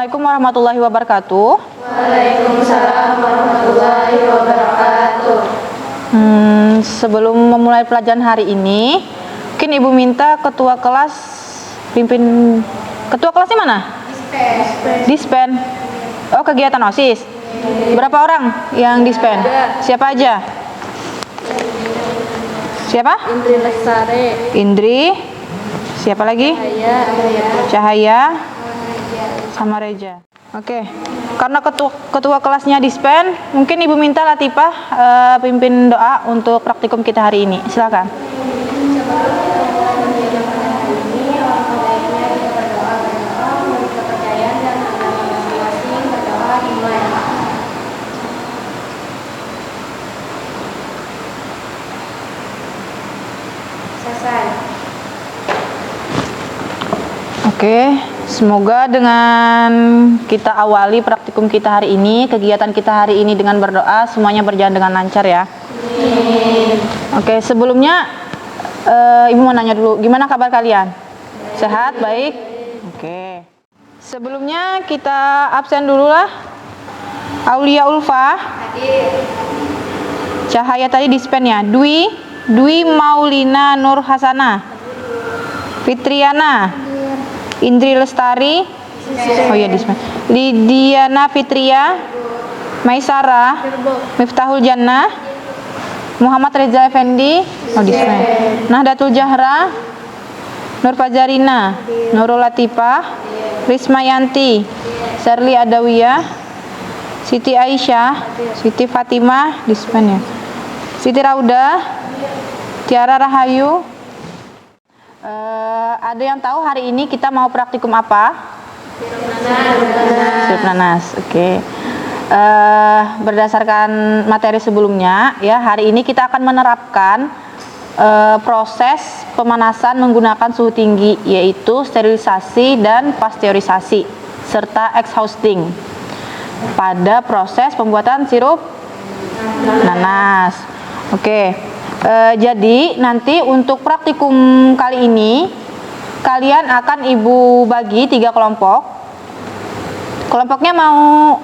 Assalamualaikum warahmatullahi wabarakatuh. Waalaikumsalam warahmatullahi wabarakatuh. Sebelum memulai pelajaran hari ini, mungkin Ibu minta ketua kelas pimpin. Ketua kelasnya mana? Dispen. Oh, kegiatan OSIS. Berapa orang yang dispen? Siapa aja? Siapa? Indri Lestari. Indri. Siapa lagi? Cahaya. Sama Reja. Oke. Karena ketua kelasnya dispen, mungkin Ibu minta Latifah pimpin doa untuk praktikum kita hari ini. Silakan. Oke, semoga dengan kita awali praktikum kita hari ini, kegiatan kita hari ini dengan berdoa, semuanya berjalan dengan lancar ya. Oke, sebelumnya Ibu mau nanya dulu, gimana kabar kalian? Sehat, baik? Oke. Sebelumnya kita absen dulu lah. Aulia Ulfa. Cahaya tadi dispen ya. Dwi Maulina Nur Hasana. Fitriana. Indri Lestari. Oh iya dispen. Lidiana Fitria. Maisara. Miftahul Jannah. Muhammad Reza Effendi. Oh dispen. Nahdlatul Jahra. Nur Fajarina. Nurul Latifah. Risma Yanti. Sherly Adawiyah. Siti Aisyah. Siti Fatimah dispen ya. Siti Rauda. Tiara Rahayu. Ada yang tahu hari ini kita mau praktikum apa? Sirup nanas. Oke. Berdasarkan materi sebelumnya, ya hari ini kita akan menerapkan proses pemanasan menggunakan suhu tinggi, yaitu sterilisasi dan pasteurisasi serta exhausting pada proses pembuatan sirup nanas. Oke. Jadi nanti untuk praktikum kali ini kalian akan Ibu bagi 3 kelompok. Kelompoknya mau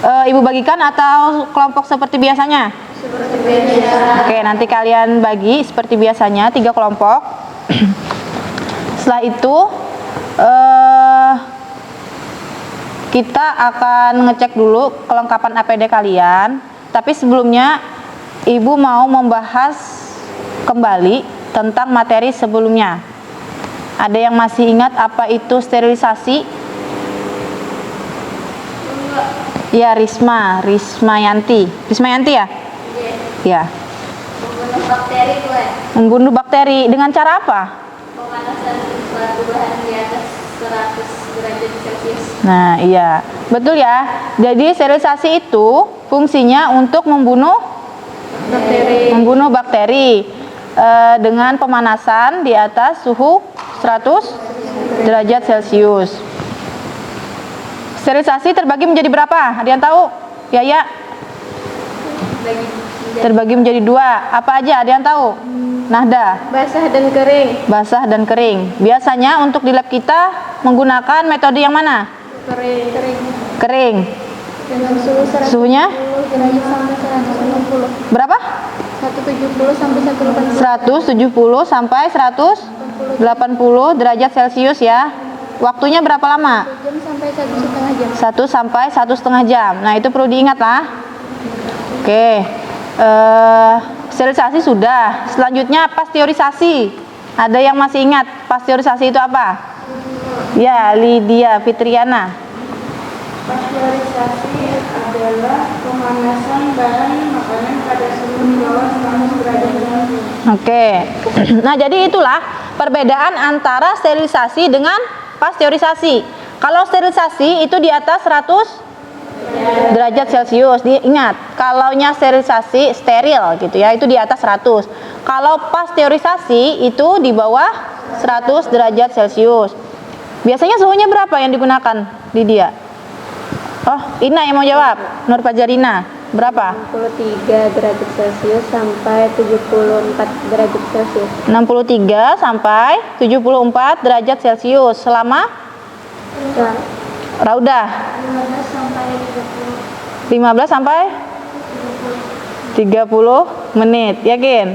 Ibu bagikan atau kelompok seperti biasanya? Seperti biasa. Oke, nanti kalian bagi seperti biasanya 3 kelompok. Setelah itu kita akan ngecek dulu kelengkapan APD kalian. Tapi sebelumnya Ibu mau membahas kembali tentang materi sebelumnya. Ada yang masih ingat apa itu sterilisasi? Ya, Risma Yanti ya? Ya. Membunuh bakteri gue. Membunuh bakteri dengan cara apa? Pemanasan suatu bahan di atas 100 derajat Celcius. Nah, iya. Betul ya. Jadi sterilisasi itu fungsinya untuk membunuh bakteri dengan pemanasan di atas suhu 100 derajat Celcius. Sterilisasi terbagi menjadi berapa? Ada yang tahu? Ya. Terbagi menjadi 2. Apa aja? Ada yang tahu? Nahda. Basah dan kering. Basah dan kering. Biasanya untuk di lab kita menggunakan metode yang mana? Kering. Dengan suhu 170 Suhunya? derajat sampai 180. Berapa? 170 sampai 180. 170 sampai 180 derajat Celcius ya. Waktunya berapa lama? 1 jam sampai 1,5 jam. 1 sampai 1,5 jam. Nah, itu perlu diingat lah. Oke. Sterilisasi sudah. Selanjutnya pasteurisasi. Ada yang masih ingat pasteurisasi itu apa? Ya, Lydia Fitriana. Pasteurisasi adalah pemanasan bahan makanan pada suhu di bawah 100 derajat Celcius. Oke. Nah, jadi itulah perbedaan antara sterilisasi dengan pasteurisasi. Kalau sterilisasi itu di atas 100 derajat Celcius. Ingat, kalaunya sterilisasi steril gitu ya, itu di atas 100. Kalau pasteurisasi itu di bawah 100 derajat Celcius. Biasanya suhunya berapa yang digunakan, Lydia? Oh, Ina yang mau jawab. Nur Fajarina, berapa? 63 derajat Celcius sampai 74 derajat Celcius. 63 sampai 74 derajat Celcius selama Raudah 15 sampai 30. 15 sampai 30 menit. Yakin?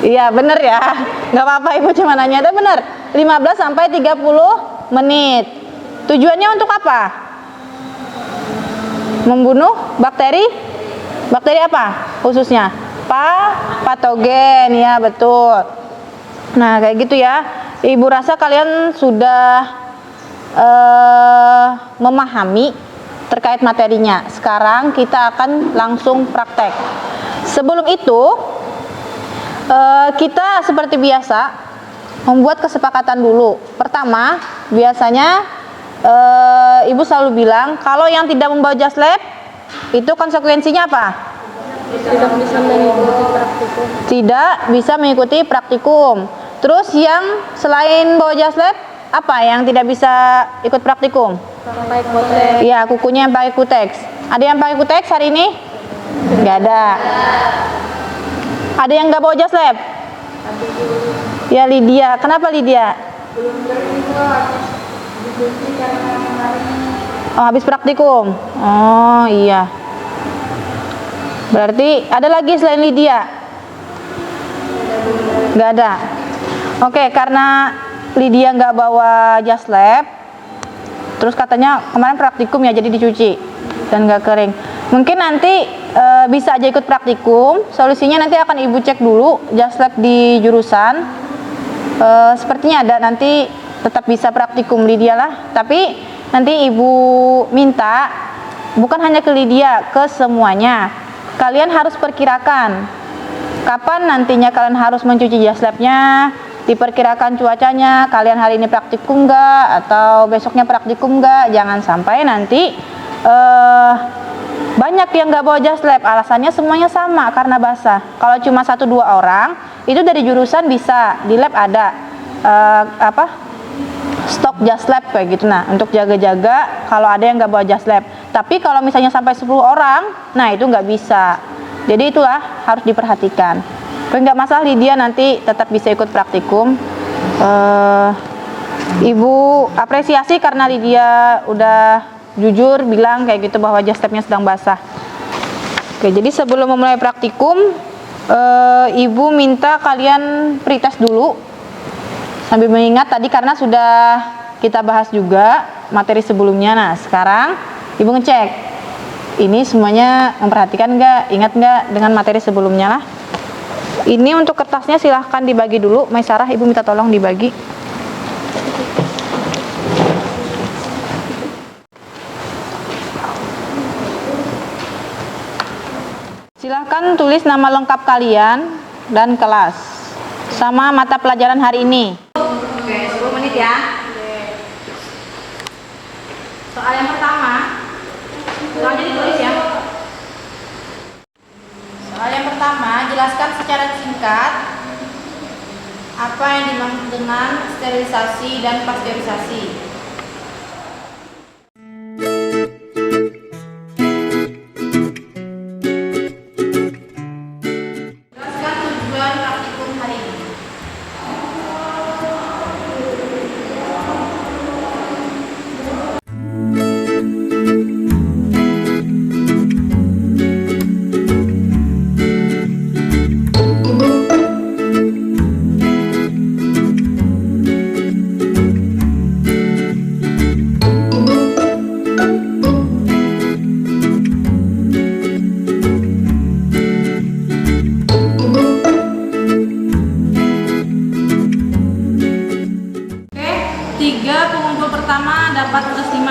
Iya bener ya. Nggak apa-apa Ibu cuma nanya. Ada bener 15 sampai 30 menit. Tujuannya untuk apa? Membunuh bakteri? Bakteri apa khususnya? Patogen, ya betul. Nah kayak gitu ya. Ibu rasa kalian sudah memahami terkait materinya. Sekarang kita akan langsung praktek. Sebelum itu kita seperti biasa membuat kesepakatan dulu. Pertama, biasanya Ibu selalu bilang kalau yang tidak membawa jas lab itu konsekuensinya apa? Tidak bisa mengikuti praktikum. Tidak bisa mengikuti praktikum. Terus yang selain bawa jas lab, apa yang tidak bisa ikut praktikum? Pakai kotek. Ya, kukunya yang pakai kutex. Ada yang pakai kutex hari ini? Nggak ada. Ada yang nggak bawa jas lab? Ya, Lydia. Kenapa Lydia? Belum terima habis dicuci karena kemarin Oh, habis praktikum. Oh, iya. Berarti ada lagi selain Lydia? Nggak ada. Oke, karena Lydia nggak bawa jas lab, terus katanya kemarin praktikum ya, jadi dicuci dan nggak kering. Mungkin nanti bisa aja ikut praktikum. Solusinya nanti akan Ibu cek dulu jas lab di jurusan. Sepertinya ada, nanti tetap bisa praktikum Lydia lah. Tapi nanti Ibu minta bukan hanya ke Lydia, ke semuanya. Kalian harus perkirakan kapan nantinya kalian harus mencuci jas labnya. Diperkirakan cuacanya, kalian hari ini praktikum nggak atau besoknya praktikum nggak. Jangan sampai nanti banyak yang nggak bawa jas lab, alasannya semuanya sama karena basah. Kalau cuma 1-2 orang itu dari jurusan bisa di lab ada stok jas lab kayak gitu. Nah, untuk jaga-jaga kalau ada yang nggak bawa jas lab. Tapi kalau misalnya sampai 10 orang, nah itu nggak bisa. Jadi itulah harus diperhatikan. Tapi nggak masalah, Lydia nanti tetap bisa ikut praktikum. Ibu apresiasi karena Lydia udah jujur bilang kayak gitu bahwa jas labnya sedang basah. Oke, jadi sebelum memulai praktikum, Ibu minta kalian pretest dulu sambil mengingat tadi karena sudah kita bahas juga materi sebelumnya. Nah, sekarang Ibu ngecek ini semuanya memperhatikan nggak, ingat nggak dengan materi sebelumnya lah. Ini untuk kertasnya silahkan dibagi dulu. Maisarah, Ibu minta tolong dibagi. Silahkan tulis nama lengkap kalian dan kelas sama mata pelajaran hari ini. Oke, 10 menit ya. Soal yang pertama, soalnya ditulis ya. Soal yang pertama, jelaskan secara singkat apa yang dimaksud dengan sterilisasi dan pasteurisasi. Jelaskan tujuan praktikum hari ini. Dapat plus 5.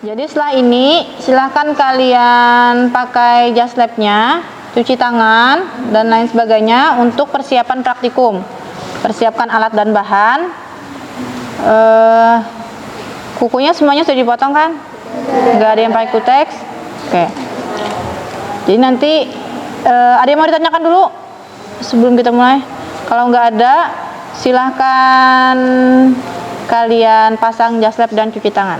Jadi setelah ini silahkan kalian pakai jas labnya, cuci tangan dan lain sebagainya untuk persiapan praktikum. Persiapkan alat dan bahan. Kukunya semuanya sudah dipotong kan? Nggak ada yang pakai kutex. Oke. Jadi nanti ada yang mau ditanyakan dulu sebelum kita mulai? Kalau nggak ada, silahkan kalian pasang jas lab dan cuci tangan.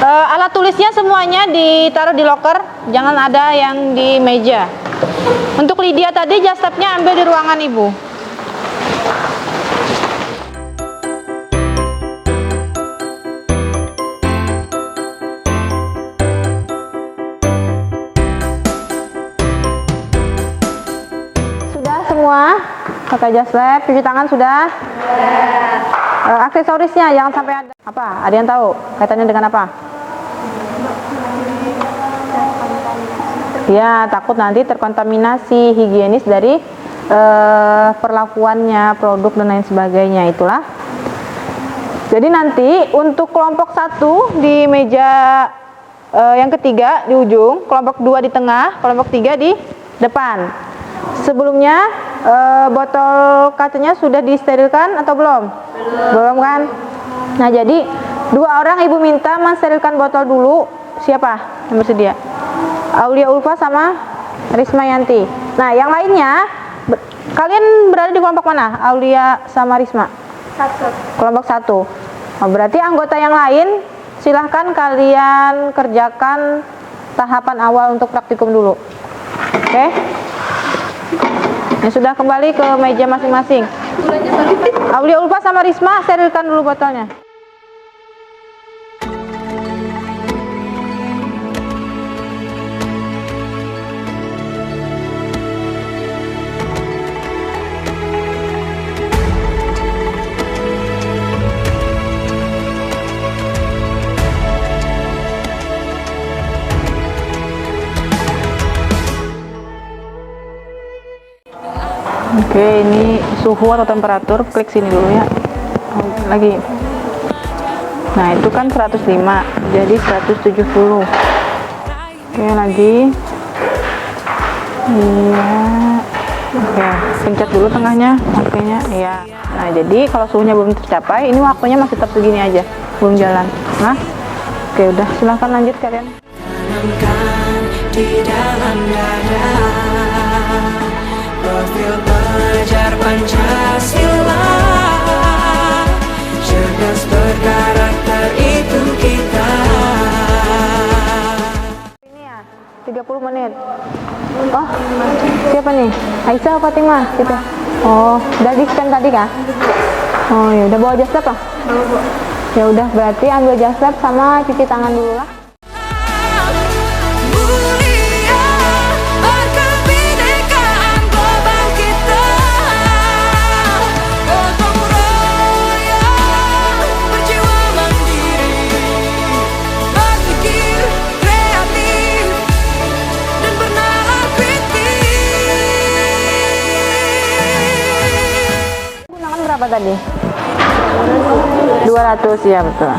Alat tulisnya semuanya ditaruh di loker, jangan ada yang di meja. Untuk Lydia tadi just stepnya ambil di ruangan ibu. Sudah semua? Pakai just step, cuci tangan sudah? Aksesorisnya jangan sampai ada. Apa? Ada yang tahu kaitannya dengan apa? Ya, takut nanti terkontaminasi higienis dari perlakuannya, produk dan lain sebagainya, itulah. Jadi nanti untuk kelompok 1 di meja yang ketiga di ujung, kelompok 2 di tengah, kelompok 3 di depan. Sebelumnya botol kacanya sudah disterilkan atau belum? Belum kan? Nah, jadi 2 orang ibu minta mensterilkan botol dulu. Siapa yang bersedia? Aulia Ulfa sama Risma Yanti. Nah, yang lainnya kalian berada di kelompok mana? Aulia sama Risma? 1. Kelompok 1. Oh, berarti anggota yang lain silahkan kalian kerjakan tahapan awal untuk praktikum dulu. Oke? Ya, sudah kembali ke meja masing-masing. Aulia Ulfa sama Risma sterilkan dulu botolnya. Oke, ini suhu atau temperatur, klik sini dulu ya. Lagi. Nah, itu kan 105, jadi 170. Oke, lagi. Iya. Oke, pencet dulu tengahnya, waktunya. Iya. Nah, jadi kalau suhunya belum tercapai, ini waktunya masih tetap segini aja, belum jalan. Nah, oke, udah, silahkan lanjut kalian. Tanamkan di dalam dada profil pelajar Pancasila, cerdas berkarakter itu kita. Ini ya, 30 menit. Oh, siapa nih? Aisyah apa Fatimah? Gitu. Oh, udah di scan tadi kan? Oh, ya udah bawa jas lab ah? Ya udah, berarti ambil jas lab sama cuci tangan dulu lah. Berapa tadi? 200 ya, betul.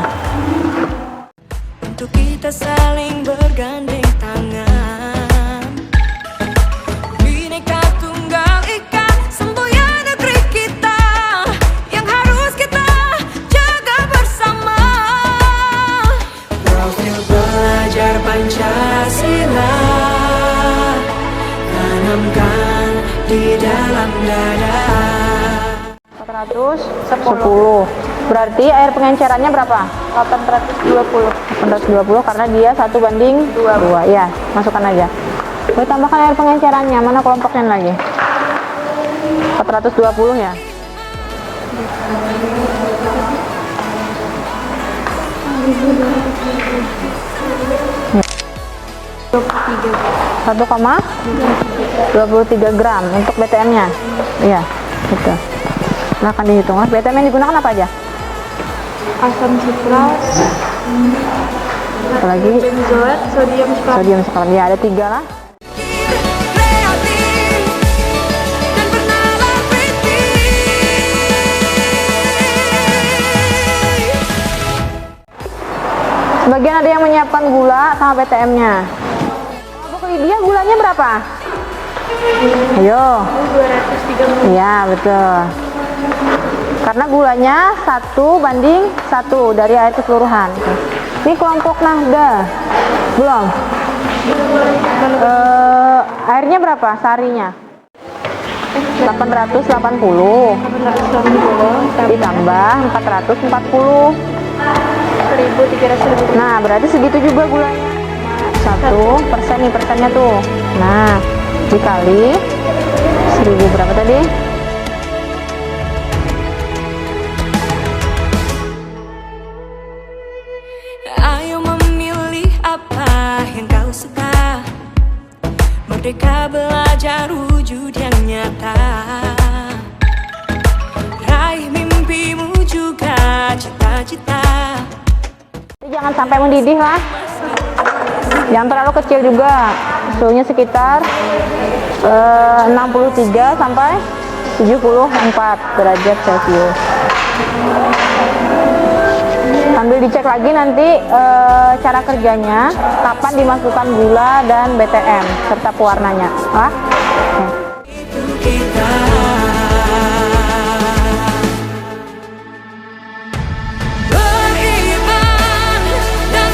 Untuk kita saling bergandeng tangan, Bhinneka Tunggal Ika, semboyan negeri kita yang harus kita jaga bersama. Profil pelajar Pancasila, tanamkan di dalam dada. 410. Berarti air pengencerannya berapa? 820. 820 karena dia 1:2. Ya, masukkan aja. Boleh tambahkan air pengencerannya. Mana kelompoknya lagi? 420 ya. Satu koma 23 gram untuk BTM-nya. Iya, betul. Nah, akan dihitung. BTM yang digunakan apa aja? Asam sitrat, Apalagi benzoat, sodium sitrat. sodium sekali. Ya, ada 3 lah. Dan bernalar Sebagian ada yang menyiapkan gula sama BTM-nya. Untuk Lydia gulanya berapa? Ayo. 230. Iya, betul. Karena gulanya 1:1 dari air keseluruhan. Ini kelompok Nahda. Belum? Airnya berapa seharinya? 880 ditambah 440. 1.300. Nah, berarti segitu juga gulanya. 1% nih persennya tuh. Nah, dikali 1000 berapa tadi? Ayo memilih apa yang kau suka. Merdeka belajar wujud yang nyata. Raih mimpimu juga cita-cita. Jangan sampai mendidih lah. Jangan terlalu kecil juga. Suhunya sekitar 63 sampai 74 derajat Celcius. Sambil dicek lagi nanti cara kerjanya, kapan dimasukkan gula dan BTM serta pewarnanya. Itu kita. Beriman dan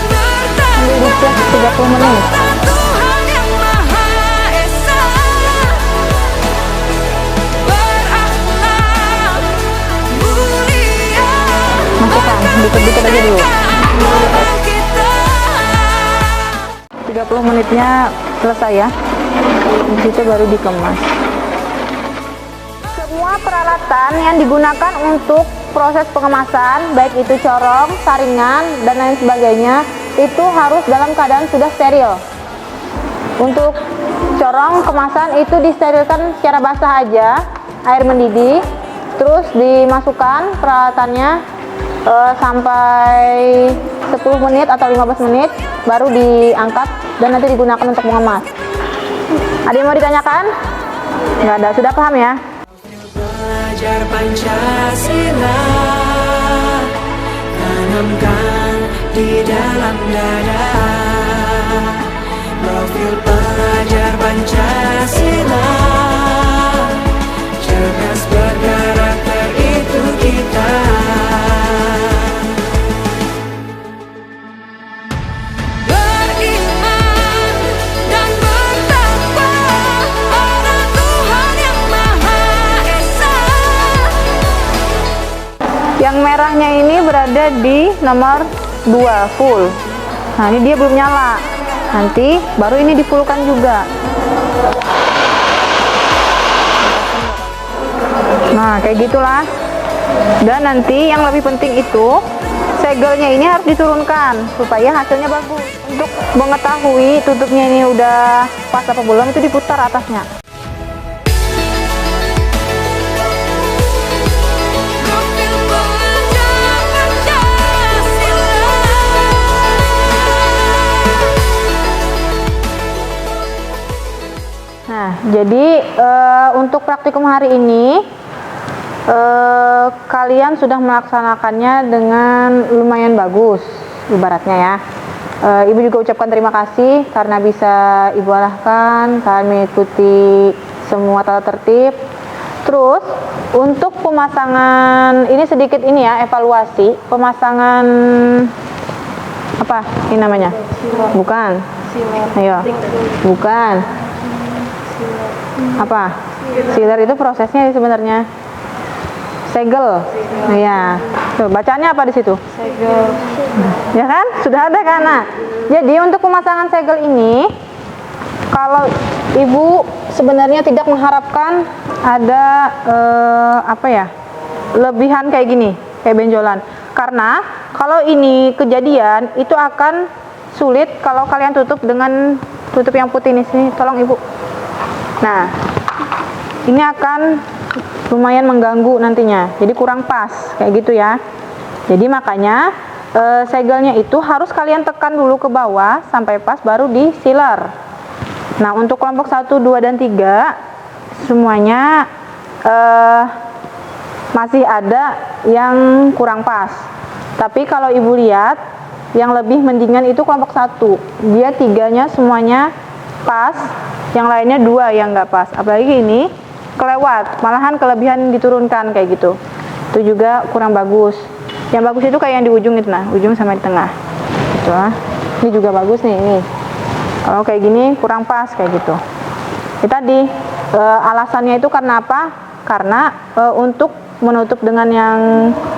Sambil dicek 30 menit. Tuhan yang Maha Esa. Berakhlak mulia. Masukkan dikit-dikit aja dulu. Kita. 30 menitnya selesai ya. Di situ baru dikemas. Semua peralatan yang digunakan untuk proses pengemasan, baik itu corong, saringan, dan lain sebagainya, itu harus dalam keadaan sudah steril. Untuk corong kemasan itu disterilkan secara basah aja, air mendidih, terus dimasukkan peralatannya sampai 10 menit atau 15 menit, baru diangkat dan nanti digunakan untuk mengemas. Ada yang mau ditanyakan? Nggak ada, sudah paham ya? Belajar Pancasila, tanamkan di dalam dada. Profil pelajar Pancasila, cerdas berkarakter itu kita. Beriman dan bertakwa pada Tuhan yang Maha Esa. Yang merahnya ini berada di nomor 2 full. Nah, ini dia belum nyala. Nanti baru ini difullkan juga. Nah, kayak gitulah. Dan nanti yang lebih penting itu segelnya ini harus diturunkan supaya hasilnya bagus. Untuk mengetahui tutupnya ini udah pas apa belum, itu diputar atasnya. Profil pelajar Pancasila. Nah, jadi untuk praktikum hari ini kalian sudah melaksanakannya dengan lumayan bagus, ibaratnya ya. Ibu juga ucapkan terima kasih karena bisa Ibu arahkan, kalian mengikuti semua tata tertib. Terus untuk pemasangan ini sedikit ini ya, evaluasi pemasangan apa ini namanya? Bukan. Ayo. Bukan. Apa? Sealer itu prosesnya sebenarnya segel. Iya. Tuh, bacaannya apa di situ? Segel. Ya kan? Sudah ada kan? Nah, jadi untuk pemasangan segel ini, kalau Ibu sebenarnya tidak mengharapkan ada apa ya? Lebihan kayak gini, kayak benjolan. Karena kalau ini kejadian, itu akan sulit kalau kalian tutup dengan tutup yang putih ini sini. Tolong Ibu. Nah, ini akan lumayan mengganggu nantinya, jadi kurang pas kayak gitu ya. Jadi makanya segelnya itu harus kalian tekan dulu ke bawah sampai pas, baru di sealer. Nah, untuk kelompok 1, 2, dan 3 semuanya masih ada yang kurang pas. Tapi kalau Ibu lihat, yang lebih mendingan itu kelompok 1, dia 3-nya semuanya pas, yang lainnya 2 yang nggak pas. Apalagi ini kelewat, malahan kelebihan diturunkan kayak gitu. Itu juga kurang bagus. Yang bagus itu kayak yang di ujung itu, nah, ujung sama di tengah. Gitu lah. Ini juga bagus nih, ini. Kalau kayak gini kurang pas kayak gitu. Itu tadi alasannya itu karena apa? Karena untuk menutup dengan yang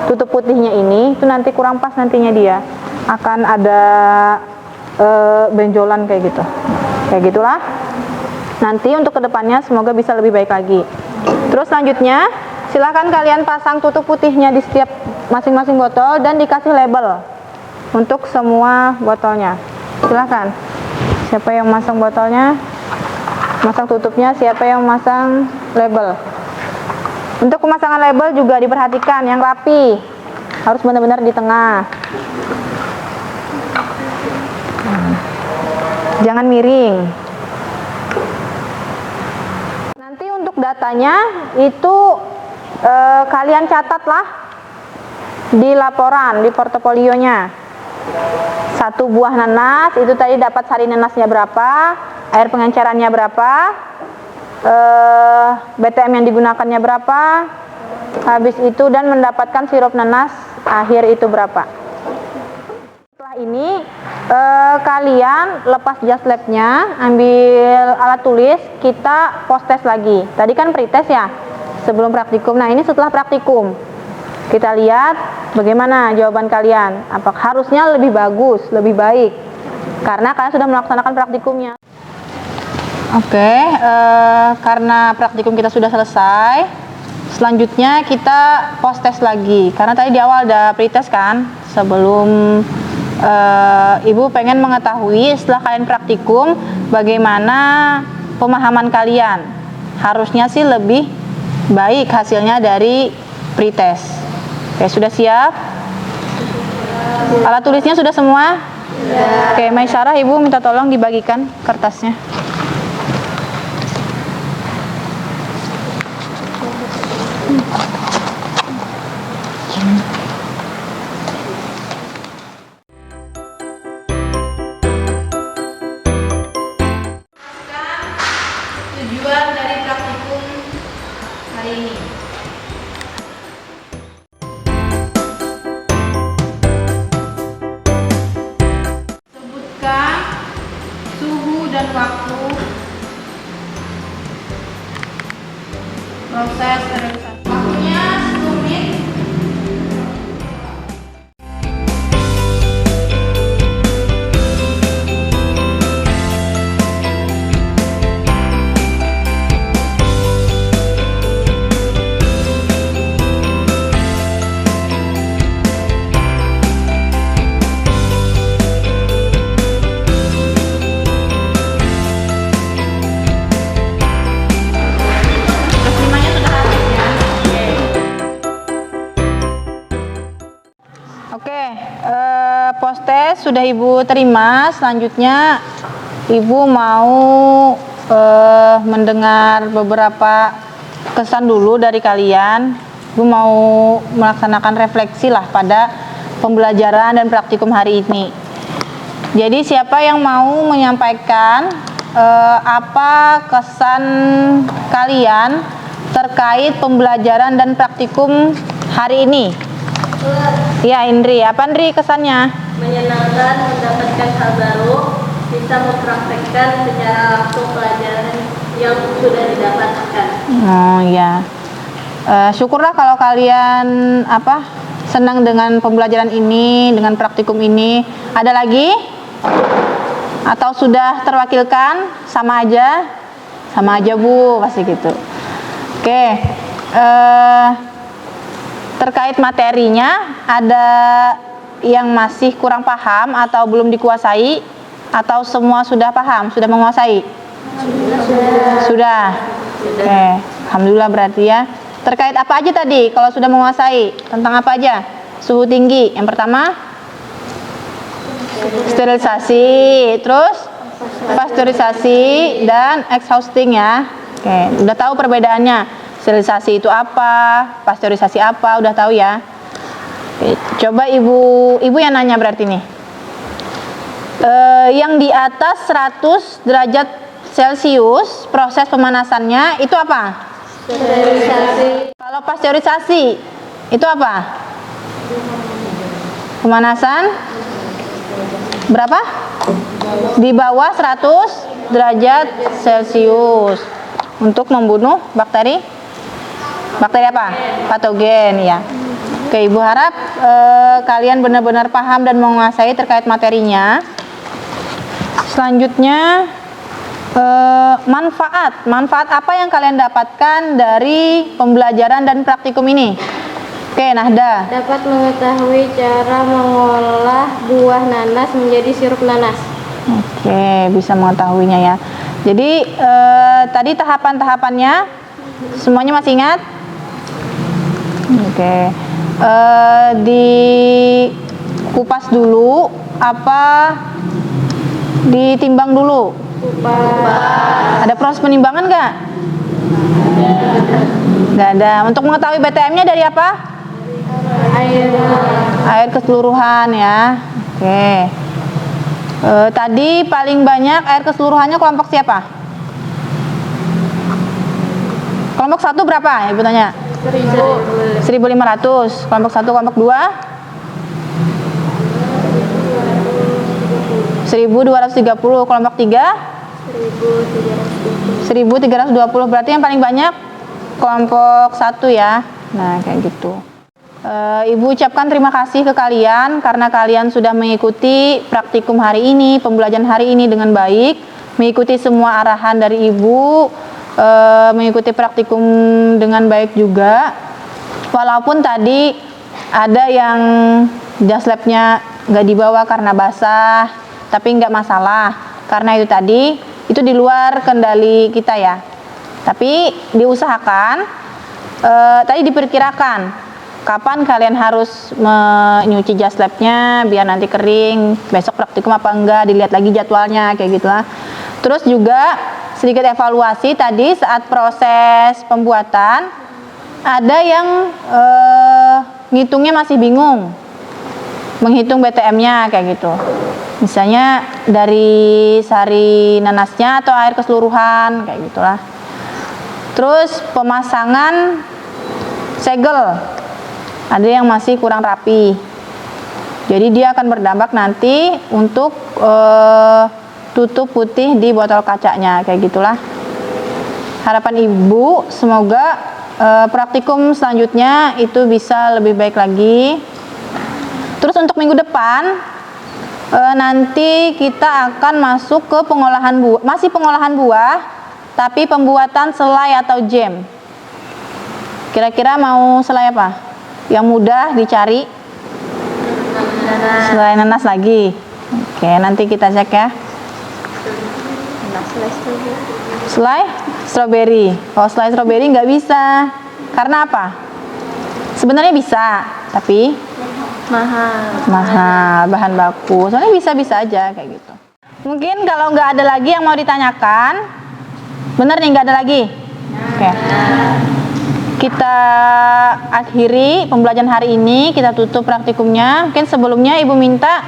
tutup putihnya ini, itu nanti kurang pas nantinya dia. Akan ada benjolan kayak gitu. Kayak gitulah. Nanti untuk kedepannya semoga bisa lebih baik lagi. Terus selanjutnya silahkan kalian pasang tutup putihnya di setiap masing-masing botol dan dikasih label untuk semua botolnya. Silahkan. Siapa yang masang botolnya, masang tutupnya, siapa yang masang label. Untuk pemasangan label juga diperhatikan yang rapi, harus benar-benar di tengah. Jangan miring. Nanti untuk datanya itu kalian catatlah di laporan, di portofolionya. 1 buah nanas itu tadi dapat sari nanasnya berapa, air pengencerannya berapa, BTM yang digunakannya berapa, habis itu dan mendapatkan sirup nanas akhir itu berapa. Setelah ini kalian lepas jas labnya, ambil alat tulis, kita post test lagi. Tadi kan pretest ya, sebelum praktikum. Nah ini setelah praktikum, kita lihat bagaimana jawaban kalian. Apakah harusnya lebih bagus, lebih baik, karena kalian sudah melaksanakan praktikumnya. Oke, karena praktikum kita sudah selesai, selanjutnya kita post test lagi. Karena tadi di awal ada pretest kan, sebelum Ibu pengen mengetahui setelah kalian praktikum bagaimana pemahaman kalian. Harusnya sih lebih baik hasilnya dari pretest. Oke, sudah siap? Alat tulisnya sudah semua? Ya. Oke, Maisyarah, Ibu minta tolong dibagikan kertasnya. Tujuan dari praktikum hari ini. Sebutkan suhu dan waktu proses sterilisasi. Waktunya 10 menit. Oke, post test sudah Ibu terima. Selanjutnya Ibu mau mendengar beberapa kesan dulu dari kalian. Ibu mau melaksanakan refleksi lah pada pembelajaran dan praktikum hari ini. Jadi siapa yang mau menyampaikan apa kesan kalian terkait pembelajaran dan praktikum hari ini? Ya, Indri. Apa Indri kesannya? Menyenangkan, mendapatkan hal baru, bisa mempraktekkan secara langsung pelajaran yang sudah didapatkan. Oh ya, syukurlah kalau kalian senang dengan pembelajaran ini, dengan praktikum ini. Ada lagi? Atau sudah terwakilkan? Sama aja? Sama aja Bu, pasti gitu. Oke. Terkait materinya, ada yang masih kurang paham atau belum dikuasai, atau semua sudah paham, sudah menguasai? Sudah. Oke, alhamdulillah berarti ya. Terkait apa aja tadi kalau sudah menguasai? Tentang apa aja? Suhu tinggi. Yang pertama sterilisasi, terus pasteurisasi dan exhausting ya. Oke, udah tahu perbedaannya. Sterilisasi itu apa, pasteurisasi apa, udah tahu ya. Oke, coba ibu yang nanya berarti nih. Yang di atas 100 derajat Celcius proses pemanasannya itu apa? Sterilisasi. Kalau pasteurisasi itu apa? Pemanasan berapa? Di bawah 100 derajat Celcius untuk membunuh bakteri. Bakteri apa? Patogen ya. Oke, Ibu harap kalian benar-benar paham dan menguasai terkait materinya. Selanjutnya manfaat apa yang kalian dapatkan dari pembelajaran dan praktikum ini? Oke, Nahda. Dapat mengetahui cara mengolah buah nanas menjadi sirup nanas. Oke, bisa mengetahuinya ya. Jadi tadi tahapan-tahapannya semuanya masih ingat? Oke. Dikupas dulu apa ditimbang dulu? Ada proses penimbangan nggak? Nggak ada. Untuk mengetahui BTM-nya dari apa? Air keseluruhan ya. Oke. Tadi paling banyak air keseluruhannya kelompok siapa? Kelompok 1 berapa? Ibu tanya. 1.500. Kelompok 1, kelompok 2? 1.230. Kelompok 3? 1.320. Berarti yang paling banyak kelompok 1 ya. Nah, kayak gitu. Ibu ucapkan terima kasih ke kalian karena kalian sudah mengikuti praktikum hari ini, pembelajaran hari ini dengan baik, mengikuti semua arahan dari Ibu, mengikuti praktikum dengan baik juga. Walaupun tadi ada yang jas labnya nggak dibawa karena basah, tapi nggak masalah karena itu tadi itu di luar kendali kita ya. Tapi diusahakan, tadi diperkirakan kapan kalian harus menyuci jas labnya biar nanti kering, besok praktikum apa enggak, dilihat lagi jadwalnya kayak gitulah. Terus juga sedikit evaluasi tadi saat proses pembuatan ada yang ngitungnya masih bingung menghitung BTM-nya kayak gitu. Misalnya dari sari nanasnya atau air keseluruhan kayak gitulah. Terus pemasangan segel ada yang masih kurang rapi. Jadi dia akan berdampak nanti untuk tutup putih di botol kacanya kayak gitulah. Harapan Ibu semoga praktikum selanjutnya itu bisa lebih baik lagi. Terus untuk minggu depan nanti kita akan masuk ke pengolahan buah, masih pengolahan buah, tapi pembuatan selai atau jam. Kira-kira mau selai apa? Yang mudah dicari? Selai nanas lagi. Oke, nanti kita cek ya. Selai strawberry. Oh, selai strawberry nggak bisa. Karena apa? Sebenarnya bisa, tapi mahal bahan baku. Soalnya bisa-bisa aja kayak gitu. Mungkin kalau nggak ada lagi yang mau ditanyakan, bener nih nggak ada lagi. Oke. Kita akhiri pembelajaran hari ini, kita tutup praktikumnya. Mungkin sebelumnya Ibu minta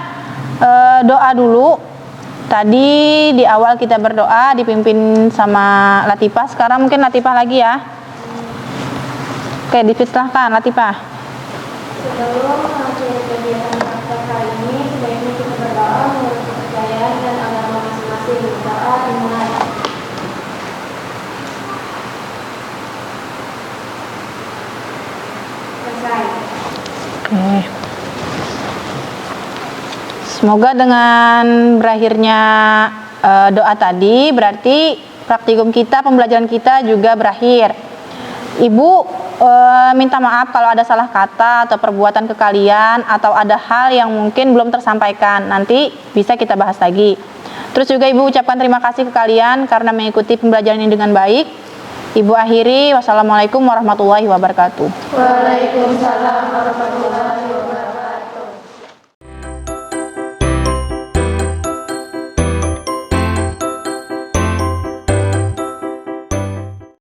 doa dulu. Tadi di awal kita berdoa dipimpin sama Latifah, sekarang mungkin Latifah lagi ya. Oke, dipersilahkan Latifah. Sebelum mengakhiri kegiatan praktek hari ini, sebaiknya kita berdoa menurut kepercayaan dan agama masing-masing. Doa dimulai. Selesai. Oke. Semoga dengan berakhirnya doa tadi berarti praktikum kita, pembelajaran kita juga berakhir. Ibu minta maaf kalau ada salah kata atau perbuatan ke kalian atau ada hal yang mungkin belum tersampaikan. Nanti bisa kita bahas lagi. Terus juga Ibu ucapkan terima kasih ke kalian karena mengikuti pembelajaran ini dengan baik. Ibu akhiri, wassalamualaikum warahmatullahi wabarakatuh. Waalaikumsalam warahmatullahi wabarakatuh.